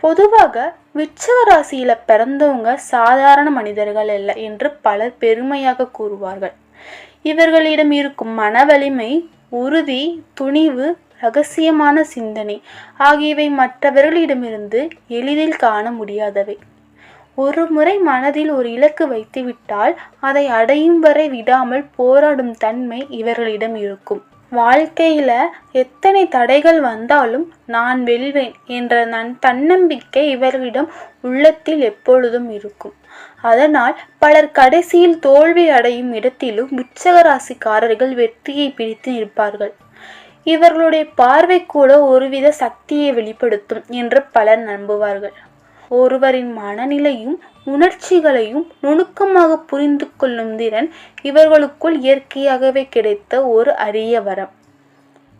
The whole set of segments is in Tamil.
பொதுவாக விருச்சிக ராசியில பிறந்தவங்க சாதாரண மனிதர்கள் அல்ல என்று பலர் பெருமையாக கூறுவார்கள். இவர்களிடம் இருக்கும் மன வலிமை, உறுதி, துணிவு, ரகசியமான சிந்தனை ஆகியவை மற்றவர்களிடமிருந்து எளிதில் காண முடியாதவை. ஒரு முறை மனதில் ஒரு இலக்கு வைத்துவிட்டால் அதை அடையும் வரை விடாமல் போராடும் தன்மை இவர்களிடம் இருக்கும். வாழ்க்கையில எத்தனை தடைகள் வந்தாலும் நான் வெல்வேன் என்ற தன்னம்பிக்கை இவர்களிடம் உள்ளத்தில் எப்பொழுதும் இருக்கும். அதனால் பலர் கடைசியில் தோல்வி அடையும் இடத்திலும் விருச்சிக ராசிக்காரர்கள் வெற்றியை பிடித்து நிற்பார்கள். இவர்களுடைய பார்வை கூட ஒருவித சக்தியை வெளிப்படுத்தும் என்று பலர் நம்புவார்கள். ஒருவரின் மனநிலையும் உணர்ச்சிகளையும் நுணுக்கமாக புரிந்து கொள்ளும் திறன் இவர்களுக்குள் இயற்கையாகவே கிடைத்த ஒரு அரிய வரம்.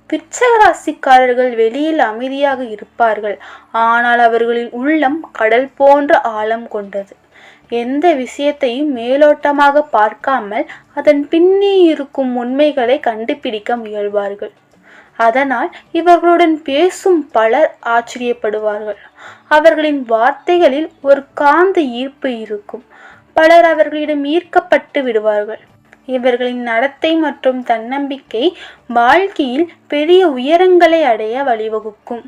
விருச்சிக ராசிக்காரர்கள் வெளியில் அமைதியாக இருப்பார்கள், ஆனால் அவர்களின் உள்ளம் கடல் போன்ற ஆழம் கொண்டது. எந்த விஷயத்தையும் மேலோட்டமாக பார்க்காமல் அதன் பின்னே இருக்கும் உண்மைகளை கண்டுபிடிக்க முயல்வார்கள். அதனால் இவர்களுடன் பேசும் பலர் ஆச்சரியப்படுவார்கள். அவர்களின் வார்த்தைகளில் ஒரு காந்த ஈர்ப்பு இருக்கும். பலர் அவர்களிடம் ஈர்க்கப்பட்டு விடுவார்கள். இவர்களின் நடத்தை மற்றும் தன்னம்பிக்கை வாழ்க்கையில் பெரிய உயரங்களை அடைய வழிவகுக்கும்.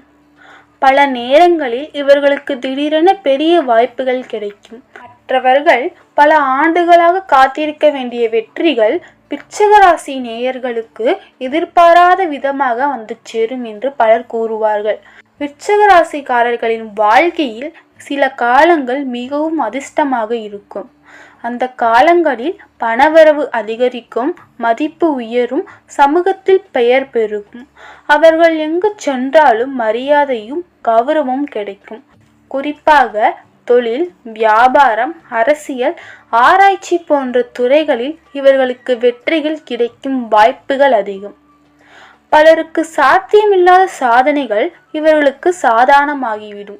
பல நேரங்களில் இவர்களுக்கு திடீரென பெரிய வாய்ப்புகள் கிடைக்கும். மற்றவர்கள் பல ஆண்டுகளாக காத்திருக்க வேண்டிய வெற்றிகள் விருச்சிக ராசி நேயர்களுக்கு எதிர்பாராத விதமாக வந்து சேரும் என்று பலர் கூறுவார்கள். விருச்சிக ராசிக்காரர்களின் வாழ்க்கையில் சில காலங்கள் மிகவும் அதிர்ஷ்டமாக இருக்கும். அந்த காலங்களில் பணவரவு அதிகரிக்கும், மதிப்பு உயரும், சமூகத்தில் பெயர் பெருகும். அவர்கள் எங்கு சென்றாலும் மரியாதையும் கௌரவமும் கிடைக்கும். குறிப்பாக தொழில், வியாபாரம், அரசியல், ஆராய்ச்சி போன்ற துறைகளில் இவர்களுக்கு வெற்றிகள் கிடைக்கும் வாய்ப்புகள் அதிகம். பலருக்கு சாத்தியமில்லாத சாதனைகள் இவர்களுக்கு சாதாரணமாகிவிடும்.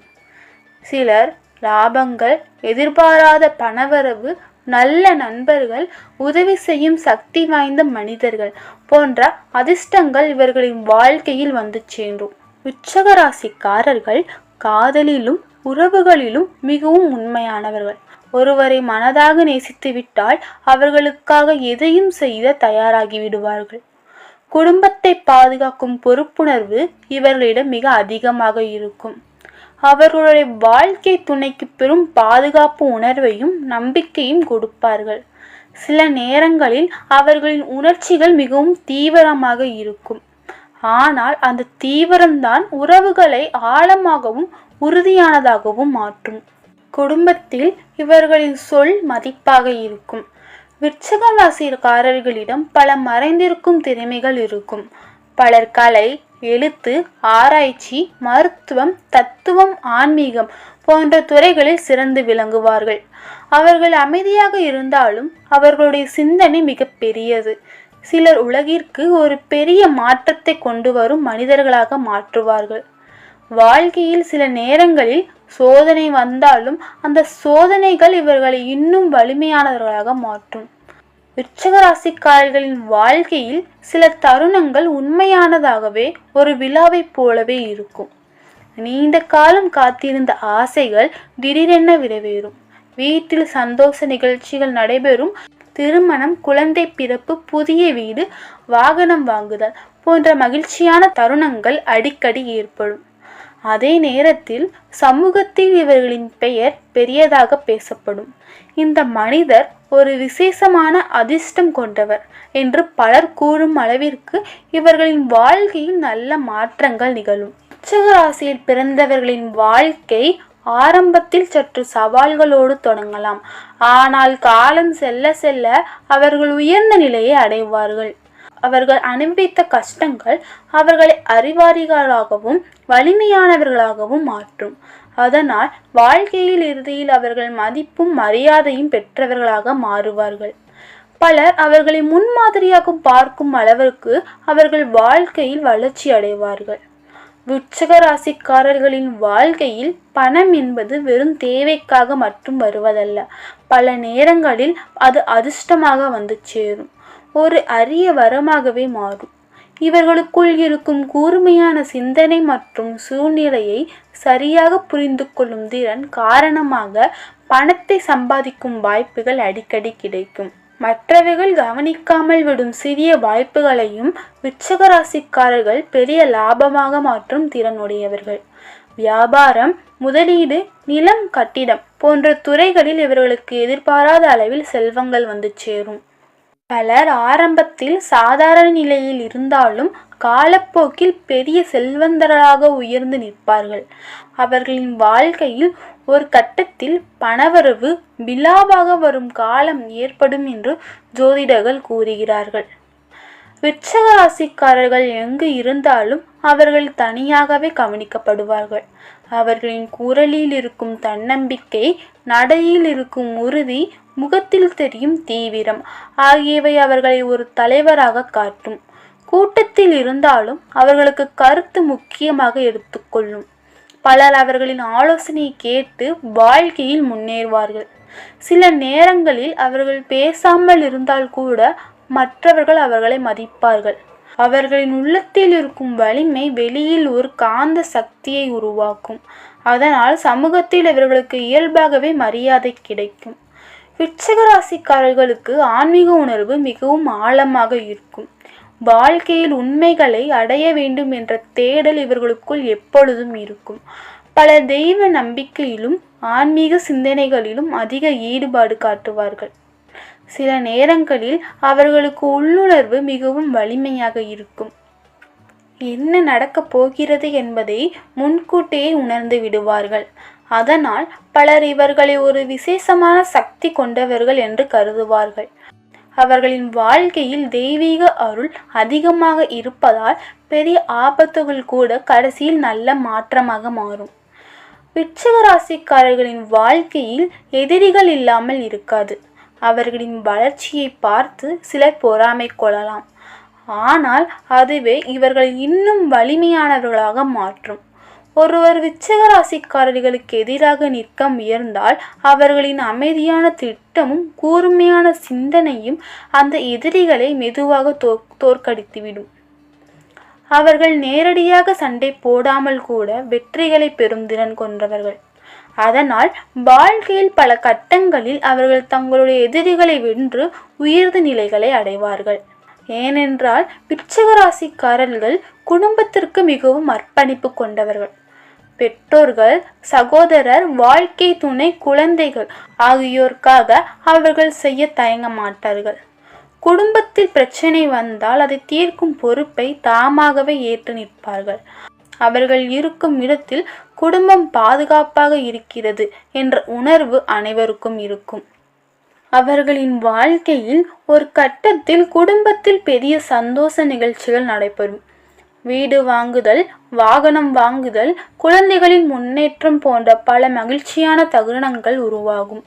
சிலர் லாபங்கள், எதிர்பாராத பணவரவு, நல்ல நண்பர்கள், உதவி செய்யும் சக்தி வாய்ந்த மனிதர்கள் போன்ற அதிர்ஷ்டங்கள் இவர்களின் வாழ்க்கையில் வந்து சேரும். விருச்சிக ராசிக்காரர்கள் காதலிலும் உறவுகளிலும் மிகவும் உண்மையானவர்கள். ஒருவரை மனதாக நேசித்து விட்டால் அவர்களுக்காக எதையும் செய்ய தயாராகி விடுவார்கள். குடும்பத்தை பாதுகாக்கும் பொறுப்புணர்வு இவர்களிடம் மிக அதிகமாக இருக்கும். அவர்களுடைய வாழ்க்கை துணைக்கு பெரும் பாதுகாப்பு உணர்வையும் நம்பிக்கையும் கொடுப்பார்கள். சில நேரங்களில் அவர்களின் உணர்ச்சிகள் மிகவும் தீவிரமாக இருக்கும். ஆனால் அந்த தீவிரம்தான் உறவுகளை ஆழமாகவும் உறுதியானதாகவும் மாற்றும். குடும்பத்தில் இவர்களின் சொல் மதிப்பாக இருக்கும். விருச்சிக ராசிக்காரர்களிடம் பல மறைந்திருக்கும் திறமைகள் இருக்கும். பலர் கலை, எழுத்து, ஆராய்ச்சி, மருத்துவம், தத்துவம், ஆன்மீகம் போன்ற துறைகளில் சிறந்து விளங்குவார்கள். அவர்கள் அமைதியாக இருந்தாலும் அவர்களுடைய சிந்தனை மிக பெரியது. சிலர் உலகிற்கு ஒரு பெரிய மாற்றத்தை கொண்டு வரும் மனிதர்களாக மாற்றுவார்கள். வாழ்க்கையில் சில நேரங்களில் சோதனை வந்தாலும் அந்த சோதனைகள் இவர்களை இன்னும் வலிமையானவர்களாக மாற்றும். விருச்சிக ராசிக்காரர்களின் வாழ்க்கையில் சில தருணங்கள் உண்மையானதாகவே ஒரு விழாவை போலவே இருக்கும். நீண்ட காலம் காத்திருந்த ஆசைகள் திடீரென நிறைவேறும். வீட்டில் சந்தோஷ நிகழ்ச்சிகள் நடைபெறும். திருமணம், குழந்தை பிறப்பு, புதிய வீடு, வாகனம் வாங்குதல் போன்ற மகிழ்ச்சியான தருணங்கள் அடிக்கடி ஏற்படும். அதே நேரத்தில் சமூகத்தில் இவர்களின் பெயர் பெரியதாக பேசப்படும். இந்த மனிதர் ஒரு விசேஷமான அதிர்ஷ்டம் கொண்டவர் என்று பலர் கூறும் அளவிற்கு இவர்களின் வாழ்க்கையில் நல்ல மாற்றங்கள் நிகழும். விருச்சிக ராசியில் பிறந்தவர்களின் வாழ்க்கை ஆரம்பத்தில் சற்று சவால்களோடு தொடங்கலாம். ஆனால் காலம் செல்ல செல்ல அவர்கள் உயர்ந்த நிலையை அடைவார்கள். அவர்கள் அனுபவித்த கஷ்டங்கள் அவர்களை அறிவாளிகளாகவும் வலிமையானவர்களாகவும் மாற்றும். அதனால் வாழ்க்கையில் இறுதியில் அவர்கள் மதிப்பும் மரியாதையும் பெற்றவர்களாக மாறுவார்கள். பலர் அவர்களை முன்மாதிரியாக பார்க்கும் அளவிற்கு அவர்கள் வாழ்க்கையில் வளர்ச்சி அடைவார்கள். விருச்சிக ராசிக்காரர்களின் வாழ்க்கையில் பணம் என்பது வெறும் தேவைக்காக மட்டும் வருவதல்ல. பல நேரங்களில் அது அதிர்ஷ்டமாக வந்து சேரும். ஒரு அரிய வரமாகவே மாறும். இவர்களுக்குள் இருக்கும் கூர்மையான சிந்தனை மற்றும் சூழ்நிலையை சரியாக புரிந்து கொள்ளும் திறன் காரணமாக பணத்தை சம்பாதிக்கும் வாய்ப்புகள் அடிக்கடி கிடைக்கும். மற்றவைகள் கவனிக்காமல் விடும் சிறிய வாய்ப்புகளையும் விருச்சிக ராசிக்காரர்கள் பெரிய லாபமாக மாற்றும் திறனுடையவர்கள். வியாபாரம், முதலீடு, நிலம், கட்டிடம் போன்ற துறைகளில் இவர்களுக்கு எதிர்பாராத அளவில் செல்வங்கள் வந்து சேரும். பலர் ஆரம்பத்தில் சாதாரண நிலையில் இருந்தாலும் காலப்போக்கில் பெரிய செல்வந்தர்களாக உயர்ந்து நிற்பார்கள். அவர்களின் வாழ்க்கையில் ஒரு கட்டத்தில் பணவரவு விழாவாக வரும் காலம் ஏற்படும் என்று ஜோதிடர்கள் கூறுகிறார்கள். விருச்சிக ராசிக்காரர்கள் எங்கு இருந்தாலும் அவர்கள் தனியாகவே கவனிக்கப்படுவார்கள். அவர்களின் குரலில் இருக்கும் தன்னம்பிக்கை, நடையில் இருக்கும் உறுதி, முகத்தில் தெரியும் தீவிரம் ஆகியவை அவர்களை ஒரு தலைவராக காட்டும். கூட்டத்தில் இருந்தாலும் அவர்களுக்கு கருத்து முக்கியமாக எடுத்துக்கொள்ளும். பலர் அவர்களின் ஆலோசனையை கேட்டு வாழ்க்கையில் முன்னேறுவார்கள். சில நேரங்களில் அவர்கள் பேசாமல் இருந்தால் கூட மற்றவர்கள் அவர்களை மதிப்பார்கள். அவர்களின் உள்ளத்தில் இருக்கும் வலிமை வெளியில் ஒரு காந்த சக்தியை உருவாக்கும். அதனால் சமூகத்தில் இவர்களுக்கு இயல்பாகவே மரியாதை கிடைக்கும். விருச்சிக ராசிக்காரர்களுக்கு ஆன்மீக உணர்வு மிகவும் ஆழமாக இருக்கும். வாழ்க்கையில் உண்மைகளை அடைய வேண்டும் என்ற தேடல் இவர்களுக்குள் எப்பொழுதும் இருக்கும். பல தெய்வ நம்பிக்கையிலும் ஆன்மீக சிந்தனைகளிலும் அதிக ஈடுபாடு காட்டுவார்கள். சில நேரங்களில் அவர்களுக்கு உள்ளுணர்வு மிகவும் வலிமையாக இருக்கும். என்ன நடக்கப் போகிறது என்பதை முன்கூட்டியே உணர்ந்து விடுவார்கள். அதனால் பலர் இவர்களை ஒரு விசேஷமான சக்தி கொண்டவர்கள் என்று கருதுவார்கள். அவர்களின் வாழ்க்கையில் தெய்வீக அருள் அதிகமாக இருப்பதால் பெரிய ஆபத்துகள் கூட கடைசியில் நல்ல மாற்றமாக மாறும். விருச்சிக ராசிக்காரர்களின் வாழ்க்கையில் எதிரிகள் இல்லாமல் இருக்காது. அவர்களின் வளர்ச்சியை பார்த்து சிலர் பொறாமை கொள்ளலாம். ஆனால் அதுவே இவர்கள் இன்னும் வலிமையானவர்களாக மாற்றும். ஒருவர் விருச்சிக ராசிக்காரர்களுக்கு எதிராக நிற்க முயன்றால் அவர்களின் அமைதியான திட்டமும் கூர்மையான சிந்தனையும் அந்த எதிரிகளை மெதுவாக தோற்கடித்துவிடும். அவர்கள் நேரடியாக சண்டை போடாமல் கூட வெற்றிகளை பெறும் திறன் கொண்டவர்கள். அதனால் வாழ்க்கையில் பல கட்டங்களில் அவர்கள் தங்களுடைய எதிரிகளை வென்று உயர்ந்த நிலைகளை அடைவார்கள். ஏனென்றால் விருச்சிக ராசிக்காரர்கள் குடும்பத்திற்கு மிகவும் அர்ப்பணிப்பு கொண்டவர்கள். பெற்றோர்கள், சகோதரர், வாழ்க்கை துணை, குழந்தைகள் ஆகியோருக்காக அவர்கள் செய்ய தயங்க மாட்டார்கள். குடும்பத்தில் பிரச்சனை வந்தால் அதை தீர்க்கும் பொறுப்பை தாமாகவே ஏற்று நிற்பார்கள். அவர்கள் இருக்கும் இடத்தில் குடும்பம் பாதுகாப்பாக இருக்கிறது என்ற உணர்வு அனைவருக்கும் இருக்கும். அவர்களின் வாழ்க்கையில் ஒரு கட்டத்தில் குடும்பத்தில் பெரிய சந்தோஷ நிகழ்ச்சிகள் நடைபெறும். வீடு வாங்குதல், வாகனம் வாங்குதல், குழந்தைகளின் முன்னேற்றம் போன்ற பல மகிழ்ச்சியான தருணங்கள் உருவாகும்.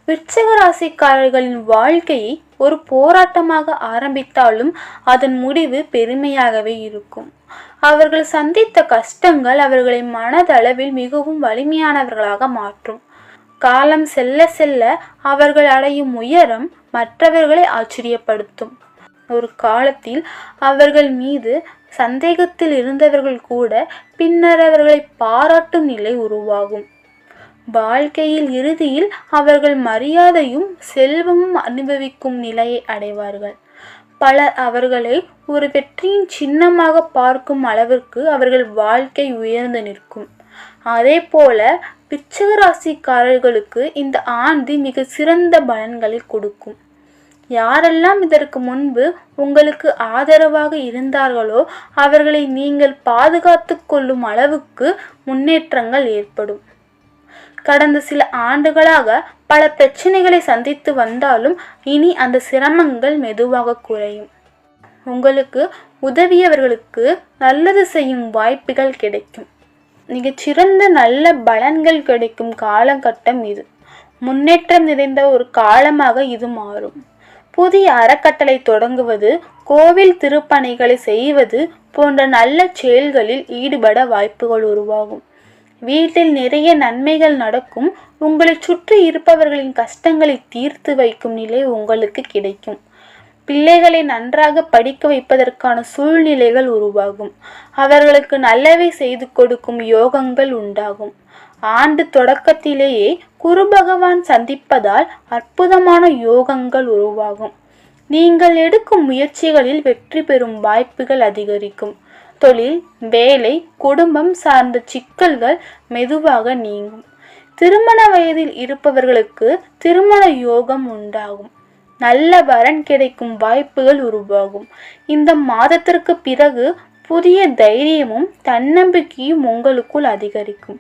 விருச்சிக ராசிக்காரர்களின் வாழ்க்கையை ஒரு போராட்டமாக ஆரம்பித்தாலும் அதன் முடிவு பெருமையாகவே இருக்கும். அவர்கள் சந்தித்த கஷ்டங்கள் அவர்களை மனதளவில் மிகவும் வலிமையானவர்களாக மாற்றும். காலம் செல்ல செல்ல அவர்கள் அடையும் உயரம் மற்றவர்களை ஆச்சரியப்படுத்தும். ஒரு காலத்தில் அவர்கள் மீது சந்தேகத்தில் இருந்தவர்கள் கூட பின்னர் அவர்களை பாராட்டும் நிலை உருவாகும். வாழ்க்கையில் இறுதியில் அவர்கள் மரியாதையும் செல்வமும் அனுபவிக்கும் நிலையை அடைவார்கள். பலர் அவர்களை ஒரு வெற்றியின் சின்னமாக பார்க்கும் அளவிற்கு அவர்கள் வாழ்க்கை உயர்ந்து நிற்கும். அதே போல விருச்சிக ராசிக்காரர்களுக்கு இந்த ஆண்டு மிக சிறந்த பலன்களை கொடுக்கும். யாரெல்லாம் இதற்கு முன்பு உங்களுக்கு ஆதரவாக இருந்தார்களோ அவர்களை நீங்கள் பாதுகாத்து கொள்ளும் அளவுக்கு முன்னேற்றங்கள் ஏற்படும். கடந்த சில ஆண்டுகளாக பல பிரச்சனைகளை சந்தித்து வந்தாலும் இனி அந்த சிரமங்கள் மெதுவாக குறையும். உங்களுக்கு உதவியவர்களுக்கு நல்லது செய்யும் வாய்ப்புகள் கிடைக்கும். மிகச்சிறந்த நல்ல பலன்கள் கிடைக்கும் காலகட்டம் இது. முன்னேற்றம் நிறைந்த ஒரு காலமாக இது மாறும். புதிய அறக்கட்டளை தொடங்குவது, கோவில் திருப்பணிகளை செய்வது போன்ற நல்ல செயல்களில் ஈடுபட வாய்ப்புகள் உருவாகும். வீட்டில் நிறைய நன்மைகள் நடக்கும். உங்களை சுற்றி இருப்பவர்களின் கஷ்டங்களை தீர்த்து வைக்கும் நிலை உங்களுக்கு கிடைக்கும். பிள்ளைகளை நன்றாக படிக்க வைப்பதற்கான சூழ்நிலைகள் உருவாகும். அவர்களுக்கு நல்லவை செய்து கொடுக்கும் யோகங்கள் உண்டாகும். ஆண்டு தொடக்கத்திலேயே குரு பகவான் சந்திப்பதால் அற்புதமான யோகங்கள் உருவாகும். நீங்கள் எடுக்கும் முயற்சிகளில் வெற்றி பெறும் வாய்ப்புகள் அதிகரிக்கும். தொழில், வேலை, குடும்பம் சார்ந்த சிக்கல்கள் மெதுவாக நீங்கும். திருமண வயதில் இருப்பவர்களுக்கு திருமண யோகம் உண்டாகும். நல்ல வரன் கிடைக்கும் வாய்ப்புகள் உருவாகும். இந்த மாதத்திற்கு பிறகு புதிய தைரியமும் தன்னம்பிக்கையும் உங்களுக்குள் அதிகரிக்கும்.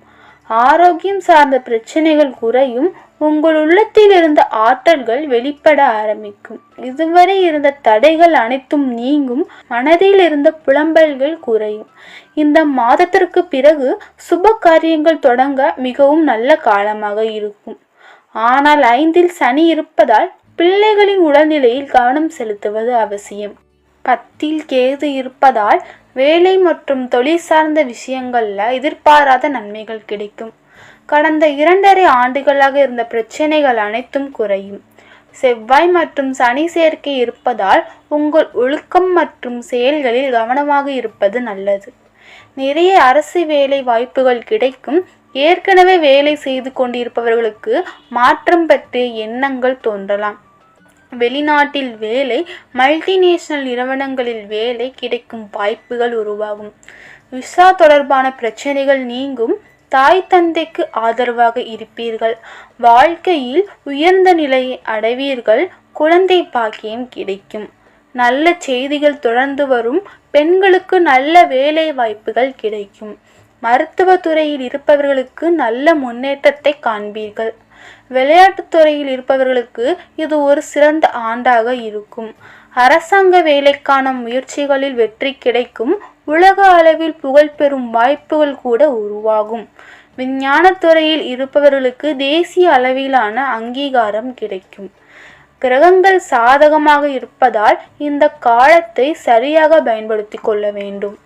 ஆரோக்கியம் சார்ந்த பிரச்சனைகள் குறையும். உங்கள் உள்ளத்தில் இருந்த ஆற்றல்கள் வெளிப்பட ஆரம்பிக்கும். இதுவரை இருந்த தடைகள் அனைத்தும் நீங்கும். மனதில் இருந்த புலம்பல்கள் குறையும். இந்த மாதத்திற்கு பிறகு சுப காரியங்கள் தொடங்க மிகவும் நல்ல காலமாக இருக்கும். ஆனால் 5இல் சனி இருப்பதால் பிள்ளைகளின் உடல்நிலையில் கவனம் செலுத்துவது அவசியம். 10இல் கேது இருப்பதால் வேலை மற்றும் தொழில் சார்ந்த விஷயங்கள்ல எதிர்பாராத நன்மைகள் கிடைக்கும். கடந்த 2.5 ஆண்டுகளாக இருந்த பிரச்சனைகள் அனைத்தும் குறையும். செவ்வாய் மற்றும் சனி சேர்க்கை இருப்பதால் உங்கள் ஒழுக்கம் மற்றும் செயல்களில் கவனமாக இருப்பது நல்லது. நிறைய அரசு வேலை வாய்ப்புகள் கிடைக்கும். ஏற்கனவே வேலை செய்து கொண்டிருப்பவர்களுக்கு மாற்றம் பற்றிய எண்ணங்கள் தோன்றலாம். வெளிநாட்டில் வேலை, மல்டிநேஷனல் நிறுவனங்களில் வேலை கிடைக்கும் வாய்ப்புகள் உருவாகும். விசா தொடர்பான பிரச்சனைகள் நீங்கும். தாய் தந்தைக்கு ஆதரவாக இருப்பீர்கள். வாழ்க்கையில் உயர்ந்த நிலையை அடைவீர்கள். குழந்தை பாக்கியம் கிடைக்கும். நல்ல செய்திகள் தொடர்ந்து வரும். பெண்களுக்கு நல்ல வேலை வாய்ப்புகள் கிடைக்கும். மருத்துவத்துறையில் இருப்பவர்களுக்கு நல்ல முன்னேற்றத்தை காண்பீர்கள். விளையாட்டுத்துறையில் இருப்பவர்களுக்கு இது ஒரு சிறந்த ஆண்டாக இருக்கும். அரசாங்க வேலைக்கான முயற்சிகளில் வெற்றி கிடைக்கும். உலக அளவில் புகழ் பெறும் வாய்ப்புகள் கூட உருவாகும். விஞ்ஞானத்துறையில் இருப்பவர்களுக்கு தேசிய அளவிலான அங்கீகாரம் கிடைக்கும். கிரகங்கள் சாதகமாக இருப்பதால் இந்த காலத்தை சரியாக பயன்படுத்தி கொள்ள வேண்டும்.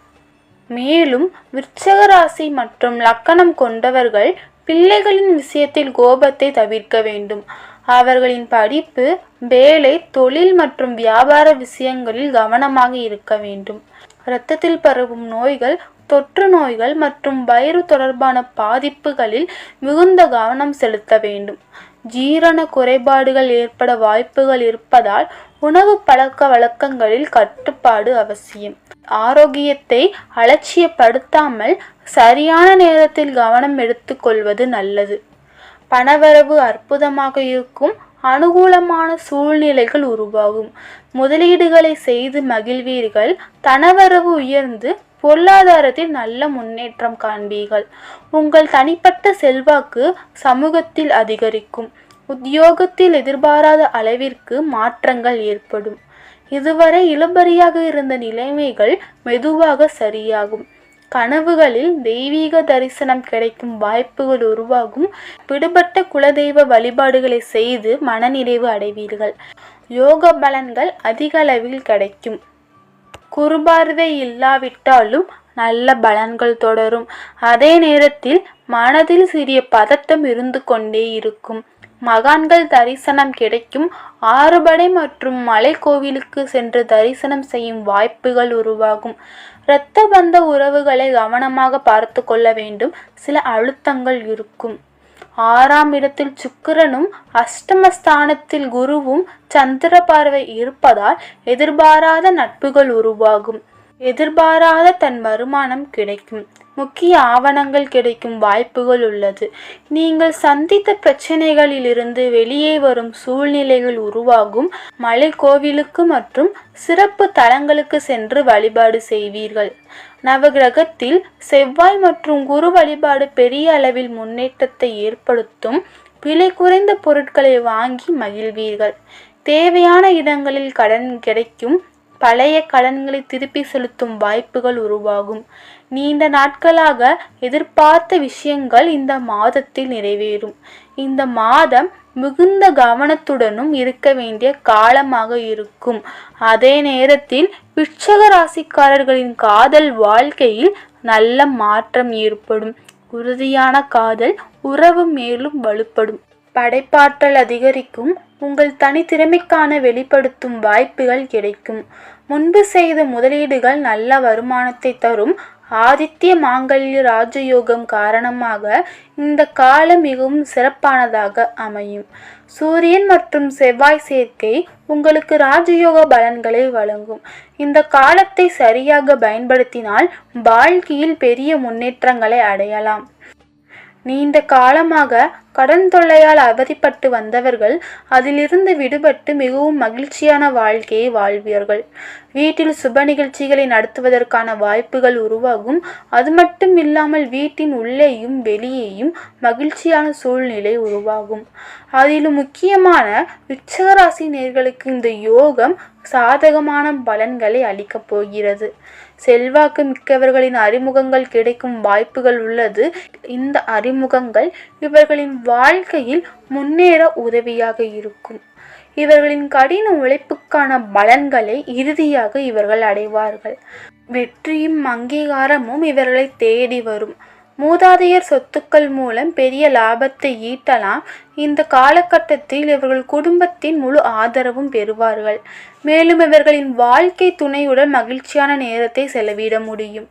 மேலும் விருச்சிக ராசி மற்றும் லக்கணம் கொண்டவர்கள் பிள்ளைகளின் விஷயத்தில் கோபத்தை தவிர்க்க வேண்டும். அவர்களின் படிப்பு, வேலை, தொழில் மற்றும் வியாபார விஷயங்களில் கவனமாக இருக்க வேண்டும். இரத்தத்தில் பரவும் நோய்கள், தொற்று நோய்கள் மற்றும் வயிறு தொடர்பான பாதிப்புகளில் மிகுந்த கவனம் செலுத்த வேண்டும். ஜீரண குறைபாடுகள் ஏற்பட வாய்ப்புகள் இருப்பதால் உணவு பழக்க வழக்கங்களில் கட்டுப்பாடு அவசியம். ஆரோக்கியத்தை அலட்சியப்படுத்தாமல் சரியான நேரத்தில் கவனம் எடுத்துக்கொள்வது நல்லது. பணவரவு அற்புதமாக இருக்கும். அனுகூலமான சூழ்நிலைகள் உருவாகும். முதலீடுகளை செய்து மகிழ்வீர்கள். தனவரவு உயர்ந்து பொருளாதாரத்தில் நல்ல முன்னேற்றம் காண்பீர்கள். உங்கள் தனிப்பட்ட செல்வாக்கு சமூகத்தில் அதிகரிக்கும். உத்தியோகத்தில் எதிர்பாராத அளவிற்கு மாற்றங்கள் ஏற்படும். இதுவரை இழுபறியாக இருந்த நிலைமைகள் மெதுவாக சரியாகும். கனவுகளில் தெய்வீக தரிசனம் கிடைக்கும் வாய்ப்புகள் உருவாகும். விடுபட்ட குலதெய்வ வழிபாடுகளை செய்து மனநிறைவு அடைவீர்கள். யோக பலன்கள் அதிக அளவில் கிடைக்கும். குறுபார்வை இல்லாவிட்டாலும் நல்ல பலன்கள் தொடரும். அதே நேரத்தில் மனதில் சிறிய பதட்டம் இருந்து கொண்டே இருக்கும். மகான்கள் தரிசனம் கிடைக்கும். ஆறுபடை மற்றும் மலை கோவிலுக்கு சென்று தரிசனம் செய்யும் வாய்ப்புகள் உருவாகும். இரத்த பந்த உறவுகளை கவனமாக பார்த்து கொள்ள வேண்டும். சில அழுத்தங்கள் இருக்கும். 6ஆம் இடத்தில் சுக்கிரனும் அஷ்டமஸ்தானத்தில் குருவும் சந்திர பார்வை இருப்பதால் எதிர்பாராத நட்புகள் உருவாகும். எதிர்பாராத தன் வருமானம் கிடைக்கும். முக்கிய ஆவணங்கள் கிடைக்கும் வாய்ப்புகள் உள்ளது. நீங்கள் சந்தித்த பிரச்சனைகளிலிருந்து வெளியே வரும் சூழ்நிலைகள் உருவாகும். மலை கோவிலுக்கு மற்றும் சிறப்பு தலங்களுக்கு சென்று வழிபாடு செய்வீர்கள். நவகிரகத்தில் செவ்வாய் மற்றும் குரு வழிபாடு பெரிய அளவில் முன்னேற்றத்தை ஏற்படுத்தும். விலை குறைந்த பொருட்களை வாங்கி மகிழ்வீர்கள். தேவையான இடங்களில் கடன் கிடைக்கும். பழைய கடன்களை திருப்பி செலுத்தும் வாய்ப்புகள் உருவாகும். நீண்ட நாட்களாக எதிர்பார்த்த விஷயங்கள் இந்த மாதத்தில் நிறைவேறும். இந்த மாதம் மிகுந்த கவனத்துடனும் இருக்க வேண்டிய காலமாக இருக்கும். அதே நேரத்தில் விருச்சிக ராசிக்காரர்களின் காதல் வாழ்க்கையில் நல்ல மாற்றம் ஏற்படும். உறுதியான காதல் உறவு மேலும் வலுப்படும். படைப்பாற்றல் அதிகரிக்கும். உங்கள் தனித்திறமைக்கான வெளிப்படுத்தும் வாய்ப்புகள் கிடைக்கும். முன்பு செய்த முதலீடுகள் நல்ல வருமானத்தை தரும். ஆதித்ய மாங்கல்ய ராஜயோகம் காரணமாக இந்த காலம் மிகவும் சிறப்பானதாக அமையும். சூரியன் மற்றும் செவ்வாய் சேர்க்கை உங்களுக்கு ராஜயோக பலன்களை வழங்கும். இந்த காலத்தை சரியாக பயன்படுத்தினால் வாழ்க்கையில் பெரிய முன்னேற்றங்களை அடையலாம். நீண்ட காலமாக கடன் தொல்லையால் அவதிப்பட்டு வந்தவர்கள் அதிலிருந்து விடுபட்டு மிகவும் மகிழ்ச்சியான வாழ்க்கையை வாழ்வீர்கள். வீட்டில் சுப நிகழ்ச்சிகளை நடத்துவதற்கான வாய்ப்புகள் உருவாகும். அது மட்டும் இல்லாமல் வீட்டின் உள்ளேயும் வெளியேயும் மகிழ்ச்சியான சூழ்நிலை உருவாகும். அதிலும் முக்கியமான விருச்சிக நேயர்களுக்கு இந்த யோகம் சாதகமான பலன்களை அளிக்கப் போகிறது. செல்வாக்கு மிக்கவர்களின் அறிமுகங்கள் கிடைக்கும் வாய்ப்புகள் உள்ளது. இந்த அறிமுகங்கள் இவர்களின் வாழ்க்கையில் முன்னேற உதவியாக இருக்கும். இவர்களின் கடின உழைப்புக்கான பலன்களை இறுதியாக இவர்கள் அடைவார்கள். வெற்றியும் அங்கீகாரமும் இவர்களை தேடி வரும். மூதாதையர் சொத்துக்கள் மூலம் பெரிய லாபத்தை ஈட்டலாம். இந்த காலகட்டத்தில் இவர்கள் குடும்பத்தின் முழு ஆதரவும் பெறுவார்கள். மேலும் இவர்களின் வாழ்க்கை துணையுடன் மகிழ்ச்சியான நேரத்தை செலவிட முடியும்.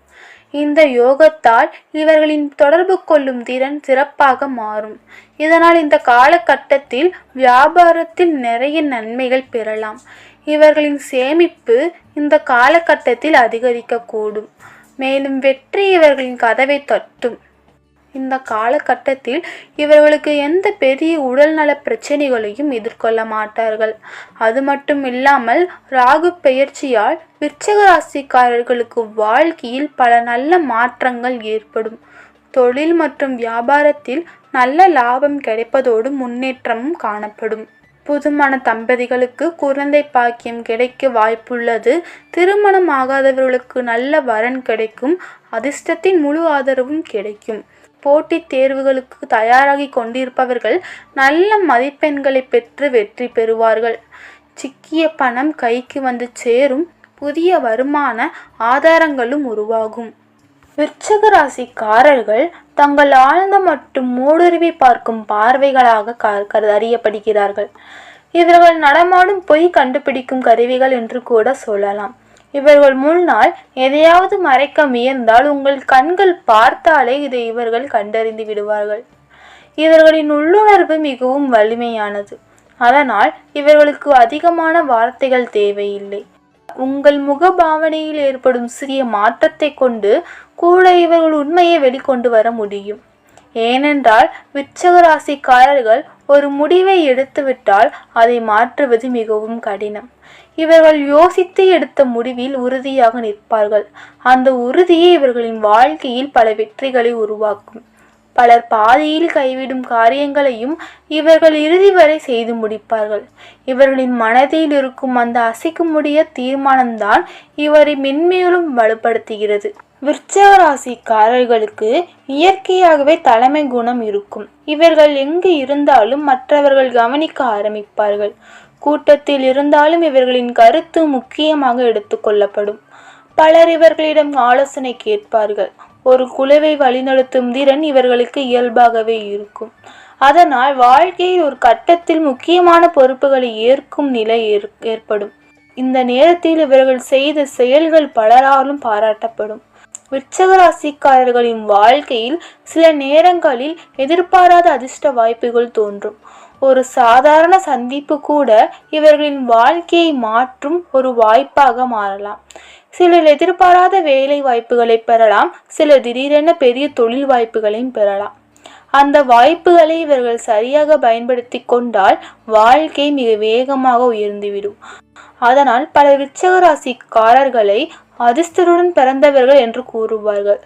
இந்த யோகத்தால் இவர்களின் தொடர்பு கொள்ளும் திறன் சிறப்பாக மாறும். இதனால் இந்த காலகட்டத்தில் வியாபாரத்தில் நிறைய நன்மைகள் பெறலாம். இவர்களின் சேமிப்பு இந்த காலகட்டத்தில் அதிகரிக்கக்கூடும். மேலும் வெற்றி இவர்களின் கதவை தட்டும். இந்த காலகட்டத்தில் இவர்களுக்கு எந்த பெரிய உடல்நல பிரச்சனைகளையும் எதிர்கொள்ள மாட்டார்கள். அது மட்டும் இல்லாமல் ராகு பெயர்ச்சியால் விருச்சிக ராசிக்காரர்களுக்கு வாழ்க்கையில் பல நல்ல மாற்றங்கள் ஏற்படும். தொழில் மற்றும் வியாபாரத்தில் நல்ல லாபம் கிடைப்பதோடு முன்னேற்றமும் காணப்படும். புதுமண தம்பதிகளுக்கு குழந்தை பாக்கியம் கிடைக்க வாய்ப்புள்ளது. திருமணம் ஆகாதவர்களுக்கு நல்ல வரன் கிடைக்கும். அதிர்ஷ்டத்தின் முழு ஆதரவும் கிடைக்கும். போட்டித் தேர்வுகளுக்கு தயாராகி கொண்டிருப்பவர்கள் நல்ல மதிப்பெண்களை பெற்று வெற்றி பெறுவார்கள். சிக்கிய பணம் கைக்கு வந்து சேரும். புதிய வருமான ஆதாரங்களும் உருவாகும். விருச்சிக ராசிக்காரர்கள் தங்கள் ஆழ்ந்த மற்றும் மூடுருவி பார்க்கும் பார்வைகளாக அறியப்படுகிறார்கள். இவர்கள் நடமாடும் பொய் கண்டுபிடிக்கும் கருவிகள் என்று கூட சொல்லலாம். இவர்கள் முன்னால் எதையாவது மறைக்க முயன்றால் உங்கள் கண்கள் பார்த்தாலே இதை இவர்கள் கண்டறிந்து விடுவார்கள். இவர்களின் உள்ளுணர்வு மிகவும் வலிமையானது. அதனால் இவர்களுக்கு அதிகமான வார்த்தைகள் தேவையில்லை. உங்கள் முகபாவனையில் ஏற்படும் சிறிய மாற்றத்தை கொண்டு கூட இவர்கள் உண்மையை வெளிக்கொண்டு வர முடியும். ஏனென்றால் விருச்சிக ராசிக்காரர்கள் ஒரு முடிவை எடுத்துவிட்டால் அதை மாற்றுவது மிகவும் கடினம். இவர்கள் யோசித்து எடுத்த முடிவில் உறுதியாக நிற்பார்கள். அந்த உறுதியே இவர்களின் வாழ்க்கையில் பல வெற்றிகளை உருவாக்கும். பலர் பாதியில் கைவிடும் காரியங்களையும் இவர்கள் இறுதி வரை செய்து முடிப்பார்கள். இவர்களின் மனதில் இருக்கும் அந்த அசைக்க முடிய தீர்மானம்தான் இவரை மென்மேலும் வலுப்படுத்துகிறது. விருச்சிக ராசிக்காரர்களுக்கு இயற்கையாகவே தலைமை குணம் இருக்கும். இவர்கள் எங்கு இருந்தாலும் மற்றவர்கள் கவனிக்க ஆரம்பிப்பார்கள். கூட்டத்தில் இருந்தாலும் இவர்களின் கருத்து முக்கியமாக எடுத்துக்கொள்ளப்படும். பலர் இவர்களிடம் ஆலோசனை கேட்பார்கள். ஒரு குழுவை வழிநடத்தும் திறன் இவர்களுக்கு இயல்பாகவே இருக்கும். அதனால் வாழ்க்கையில் ஒரு கட்டத்தில் முக்கியமான பொறுப்புகளை ஏற்கும் நிலை ஏற்படும். இந்த நேரத்தில் இவர்கள் செய்த செயல்கள் பலராலும் பாராட்டப்படும். விருச்சிக ராசிக்காரர்களின் வாழ்க்கையில் சில நேரங்களில் எதிர்பாராத அதிர்ஷ்ட வாய்ப்புகள் தோன்றும். ஒரு சாதாரண சந்திப்பு கூட இவர்களின் வாழ்க்கையை மாற்றும் ஒரு வாய்ப்பாக மாறலாம். சிலர் எதிர்பாராத வேலை வாய்ப்புகளை பெறலாம். சிலர் திடீரென பெரிய தொழில் வாய்ப்புகளையும் பெறலாம். அந்த வாய்ப்புகளை இவர்கள் சரியாக பயன்படுத்தி கொண்டால் வாழ்க்கை மிக வேகமாக உயர்ந்துவிடும். அதனால் பல விருச்சிக ராசிக்காரர்களை அதிர்ஷ்டத்துடன் பிறந்தவர்கள் என்று கூறுவார்கள்.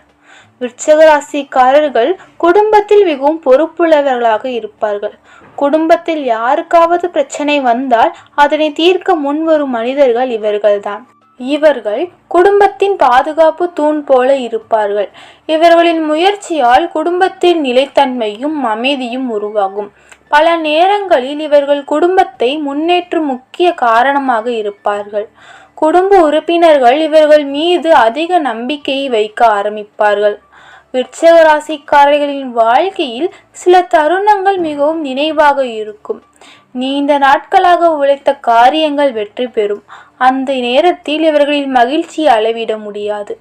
விருச்சிக ராசிக்காரர்கள் குடும்பத்தில் மிகவும் பொறுப்புள்ளவர்களாக இருப்பார்கள். குடும்பத்தில் யாருக்காவது பிரச்சனை வந்தால் அதனை தீர்க்க முன்வரும் மனிதர்கள் இவர்கள்தான். இவர்கள் குடும்பத்தின் பாதுகாப்பு தூண் போல இருப்பார்கள். இவர்களின் முயற்சியால் குடும்பத்தில் நிலைத்தன்மையும் அமைதியும் உருவாகும். பல நேரங்களில் இவர்கள் குடும்பத்தை முன்னேற்றும் முக்கிய காரணமாக இருப்பார்கள். குடும்ப உறுப்பினர்கள் இவர்கள் மீது அதிக நம்பிக்கையை வைக்க ஆரம்பிப்பார்கள். விருச்சிக ராசிக்காரர்களின் வாழ்க்கையில் சில தருணங்கள் மிகவும் நினைவாக இருக்கும். நீண்ட நாட்களாக உழைத்த காரியங்கள் வெற்றி பெறும். அந்த நேரத்தில் இவர்களின் மகிழ்ச்சியை அளவிட முடியாது.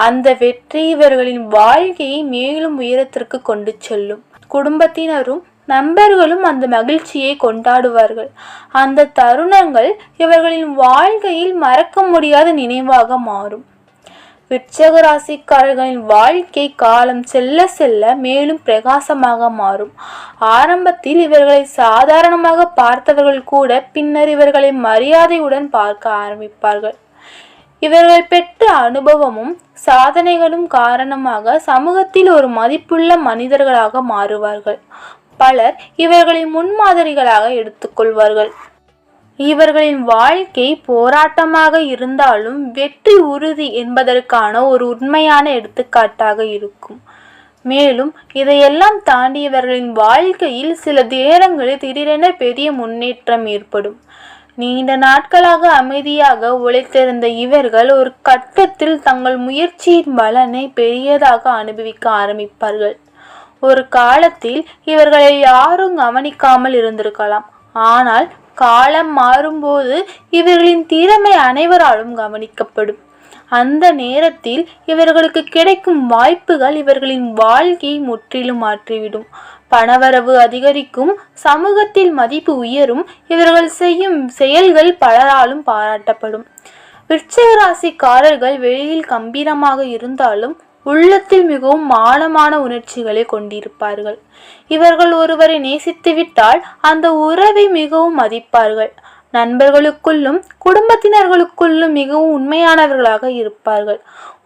அந்த வெற்றி இவர்களின் வாழ்க்கையை மேலும் உயரத்திற்கு கொண்டு செல்லும். குடும்பத்தினரும் நண்பர்களும் அந்த மகிழ்ச்சியை கொண்டாடுவார்கள். அந்த தருணங்கள் இவர்களின் வாழ்க்கையில் மறக்க முடியாத நினைவாக மாறும். விருச்சிக ராசிக்காரர்களின் வாழ்க்கை காலம் செல்ல செல்ல மேலும் பிரகாசமாக மாறும். ஆரம்பத்தில் இவர்களை சாதாரணமாக பார்த்தவர்கள் கூட பின்னர் இவர்களை மரியாதையுடன் பார்க்க ஆரம்பிப்பார்கள். இவர்கள் பெற்ற அனுபவமும் சாதனைகளும் காரணமாக சமூகத்தில் ஒரு மதிப்புள்ள மனிதர்களாக மாறுவார்கள். பலர் இவர்களை முன்மாதிரிகளாக எடுத்துக்கொள்வார்கள். இவர்களின் வாழ்க்கை போராட்டமாக இருந்தாலும் வெற்றி உறுதி என்பதற்கான ஒரு உண்மையான எடுத்துக்காட்டாக இருக்கும். மேலும் இதையெல்லாம் தாண்டி இவர்களின் வாழ்க்கையில் சில நேரங்களில் திடீரென பெரிய முன்னேற்றம் ஏற்படும். நீண்ட நாட்களாக அமைதியாக உழைத்திருந்த இவர்கள் ஒரு கட்டத்தில் தங்கள் முயற்சியின் பலனை பெரியதாக அனுபவிக்க ஆரம்பிப்பார்கள். ஒரு காலத்தில் இவர்களை யாரும் கவனிக்காமல் இருந்திருக்கலாம். ஆனால் காலம் மாறும்போது இவர்களின் திறமை அனைவராலும் கவனிக்கப்படும். அந்த நேரத்தில் இவர்களுக்கு கிடைக்கும் வாய்ப்புகள் இவர்களின் வாழ்க்கையை முற்றிலும் மாற்றிவிடும். பணவரவு அதிகரிக்கும், சமூகத்தில் மதிப்பு உயரும், இவர்கள் செய்யும் செயல்கள் பலராலும் பாராட்டப்படும். விருச்சிக ராசிக்காரர்கள் வெளியில் கம்பீரமாக இருந்தாலும் உள்ளத்தில் மிகவும் ஆழமான உணர்ச்சிகளை கொண்டிருப்பார்கள். இவர்கள் ஒருவரை நேசித்துவிட்டால் அந்த உறவை மிகவும் மதிப்பார்கள். நண்பர்களுக்குள்ளும் குடும்பத்தினர்களுக்குள்ளும் மிகவும் உண்மையானவர்களாக இருப்பார்கள்.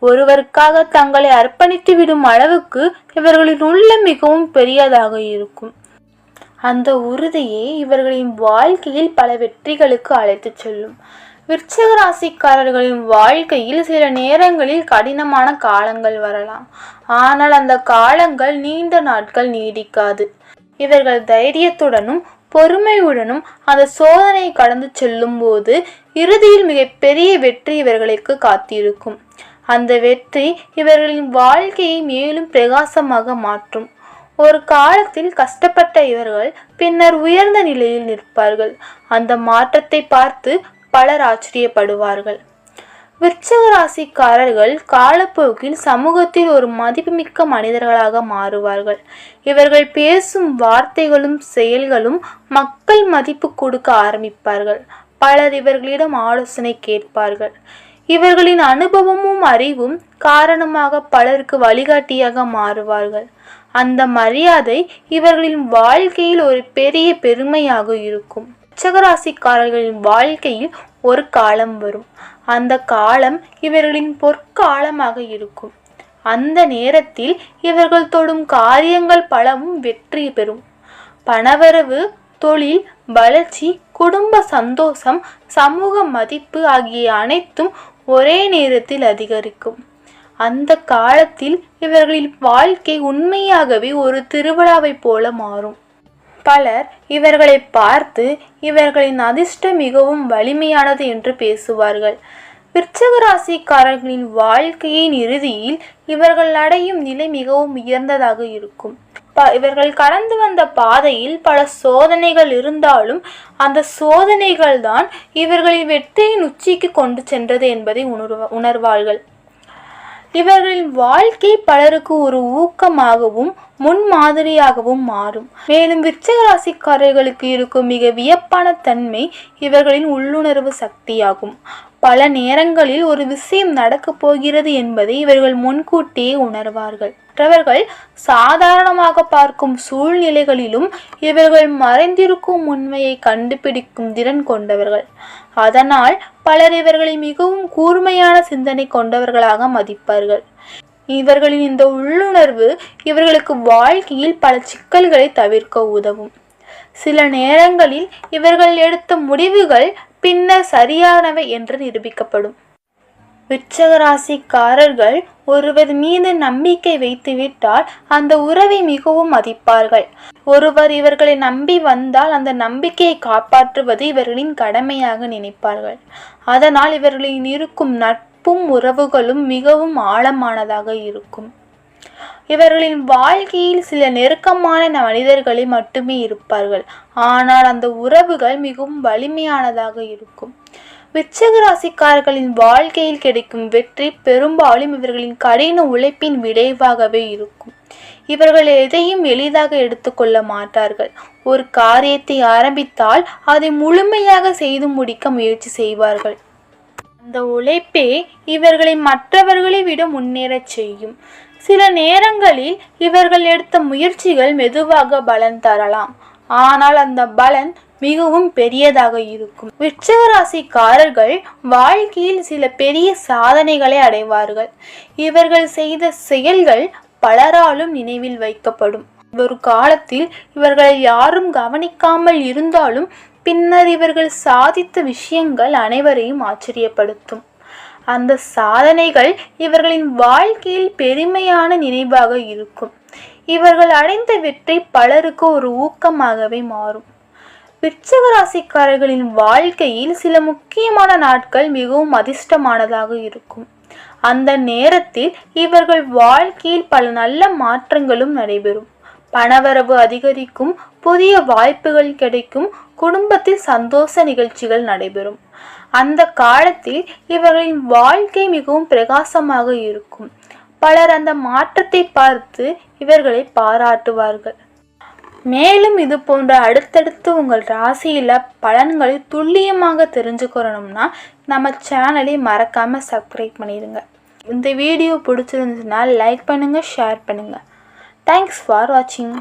ஒருவருக்காக தங்களை அர்ப்பணித்து விடும் அளவுக்கு இவர்களின் உள்ளம் மிகவும் பெரியதாக இருக்கும். அந்த உறுதியே இவர்களின் வாழ்க்கையில் பல வெற்றிகளுக்கு அழைத்து செல்லும். விருச்சிக ராசிக்காரர்களின் வாழ்க்கையில் சில நேரங்களில் கடினமான காலங்கள் வரலாம். ஆனால் அந்த காலங்கள் நீண்ட நாட்கள் நீடிக்காது. இவர்கள் தைரியத்துடனும் பொறுமையுடனும் அந்த சோதனையை கடந்து செல்லும் போது இறுதியில் மிகப்பெரிய வெற்றி இவர்களுக்கு காத்திருக்கும். அந்த வெற்றி இவர்களின் வாழ்க்கையை மேலும் பிரகாசமாக மாற்றும். ஒரு காலத்தில் கஷ்டப்பட்ட இவர்கள் பின்னர் உயர்ந்த நிலையில் நிற்பார்கள். அந்த மாற்றத்தை பார்த்து பலர் ஆச்சரியப்படுவார்கள். விருச்சிக ராசிக்காரர்கள் காலப்போக்கில் சமூகத்தில் ஒரு மதிப்புமிக்க மனிதர்களாக மாறுவார்கள். இவர்கள் பேசும் வார்த்தைகளும் செயல்களும் மக்கள் மதிப்பு கொடுக்க ஆரம்பிப்பார்கள். பலர் இவர்களிடம் ஆலோசனை கேட்பார்கள். இவர்களின் அனுபவமும் அறிவும் காரணமாக பலருக்கு வழிகாட்டியாக மாறுவார்கள். அந்த மரியாதை இவர்களின் வாழ்க்கையில் ஒரு பெரிய பெருமையாக இருக்கும். விருச்சிக ராசிக்காரர்களின் வாழ்க்கையில் ஒரு காலம் வரும். அந்த காலம் இவர்களின் பொற்காலமாக இருக்கும். அந்த நேரத்தில் இவர்கள் தொடும் காரியங்கள் பலவும் வெற்றி பெறும். பணவரவு, தொழில் வளர்ச்சி, குடும்ப சந்தோஷம், சமூக மதிப்பு ஆகிய அனைத்தும் ஒரே நேரத்தில் அதிகரிக்கும். அந்த காலத்தில் இவர்களின் வாழ்க்கை உண்மையாகவே ஒரு திருவிழாவை போல மாறும். பலர் இவர்களை பார்த்து இவர்களின் அதிர்ஷ்டம் மிகவும் வலிமையானது என்று பேசுவார்கள். விருச்சிக ராசிக்காரர்களின் வாழ்க்கையின் இறுதியில் இவர்கள் அடையும் நிலை மிகவும் உயர்ந்ததாக இருக்கும். இவர்கள் கடந்து வந்த பாதையில் பல சோதனைகள் இருந்தாலும் அந்த சோதனைகள் தான் இவர்களின் வெற்றியின் உச்சிக்கு கொண்டு சென்றது என்பதை உணர்வார்கள். இவர்களின் வாழ்க்கை பலருக்கு ஒரு ஊக்கமாகவும் முன்மாதிரியாகவும் மாறும். மேலும் விருச்சிக ராசிக்காரர்களுக்கு இருக்கும் மிக வியப்பான தன்மை இவர்களின் உள்ளுணர்வு சக்தியாகும். பல நேரங்களில் ஒரு விஷயம் நடக்கப் போகிறது என்பதை இவர்கள் முன்கூட்டியே உணர்வார்கள். மற்றவர்கள் சாதாரணமாக பார்க்கும் சூழ்நிலைகளிலும் இவர்கள் மறைந்திருக்கும் உண்மையை கண்டுபிடிக்கும் திறன் கொண்டவர்கள். அதனால் பலர் இவர்களை மிகவும் கூர்மையான சிந்தனை கொண்டவர்களாக மதிப்பார்கள். இவர்களின் இந்த உள்ளுணர்வு இவர்களுக்கு வாழ்க்கையில் பல சிக்கல்களை தவிர்க்க உதவும். சில நேரங்களில் இவர்கள் எடுத்த முடிவுகள் பின்னர் சரியானவை என்று நிரூபிக்கப்படும். விருச்சிக ராசிக்காரர்கள் ஒருவர் மீது நம்பிக்கை வைத்துவிட்டால் அந்த உறவை மிகவும் மதிப்பார்கள். ஒருவர் இவர்களை நம்பி வந்தால் அந்த நம்பிக்கையை காப்பாற்றுவது இவர்களின் கடமையாக நினைப்பார்கள். அதனால் இவர்களின் இருக்கும் நட்பும் உறவுகளும் மிகவும் ஆழமானதாக இருக்கும். இவர்களின் வாழ்க்கையில் சில நெருக்கமான மனிதர்களே மட்டுமே இருப்பார்கள். ஆனால் அந்த உறவுகள் மிகவும் வலிமையானதாக இருக்கும். விருச்சிக ராசிக்காரர்களின் வாழ்க்கையில் கிடைக்கும் வெற்றி பெரும்பாலும் இவர்களின் கடின உழைப்பின் விளைவாகவே இருக்கும். இவர்கள் எதையும் எளிதாக எடுத்துக்கொள்ள மாட்டார்கள். ஒரு காரியத்தை ஆரம்பித்தால் அதை முழுமையாக செய்து முடிக்க முயற்சி செய்வார்கள். அந்த உழைப்பே இவர்களை மற்றவர்களை விட முன்னேறச் செய்யும். சில நேரங்களில் இவர்கள் எடுத்த முயற்சிகள் மெதுவாக பலன் தரலாம், ஆனால் அந்த பலன் மிகவும் பெரியதாக இருக்கும். விருச்சிக ராசிக்காரர்கள் வாழ்க்கையில் சில பெரிய சாதனைகளை அடைவார்கள். இவர்கள் செய்த செயல்கள் பலராலும் நினைவில் வைக்கப்படும். ஒரு காலத்தில் இவர்களை யாரும் கவனிக்காமல் இருந்தாலும் பின்னர் இவர்கள் சாதித்த விஷயங்கள் அனைவரையும் ஆச்சரியப்படுத்தும். அந்த சாதனைகள் இவர்களின் வாழ்க்கையில் பெருமையான நினைவாக இருக்கும். இவர்கள் அடைந்த வெற்றி பலருக்கு ஒரு ஊக்கமாகவே மாறும். விருச்சிக ராசிக்காரர்களின் வாழ்க்கையில் சில முக்கியமான நாட்கள் மிகவும் அதிர்ஷ்டமானதாக இருக்கும். அந்த நேரத்தில் இவர்கள் வாழ்க்கையில் பல நல்ல மாற்றங்களும் நடைபெறும். பணவரவு அதிகரிக்கும், புதிய வாய்ப்புகள் கிடைக்கும், குடும்பத்தில் சந்தோஷ நிகழ்ச்சிகள் நடைபெறும். அந்த காலத்தில் இவர்களின் வாழ்க்கை மிகவும் பிரகாசமாக இருக்கும். பலர் அந்த மாற்றத்தை பார்த்து இவர்களை பாராட்டுவார்கள். மேலும் இது போன்ற அடுத்தடுத்து உங்கள் ராசியில பலன்களை துல்லியமாக தெரிஞ்சுக்கணும்னா நம்ம சேனலை மறக்காம சப்ஸ்கிரைப் பண்ணிடுங்க. இந்த வீடியோ பிடிச்சிருந்துச்சுன்னா லைக் பண்ணுங்க, ஷேர் பண்ணுங்க. தேங்க்ஸ் ஃபார் வாட்சிங்.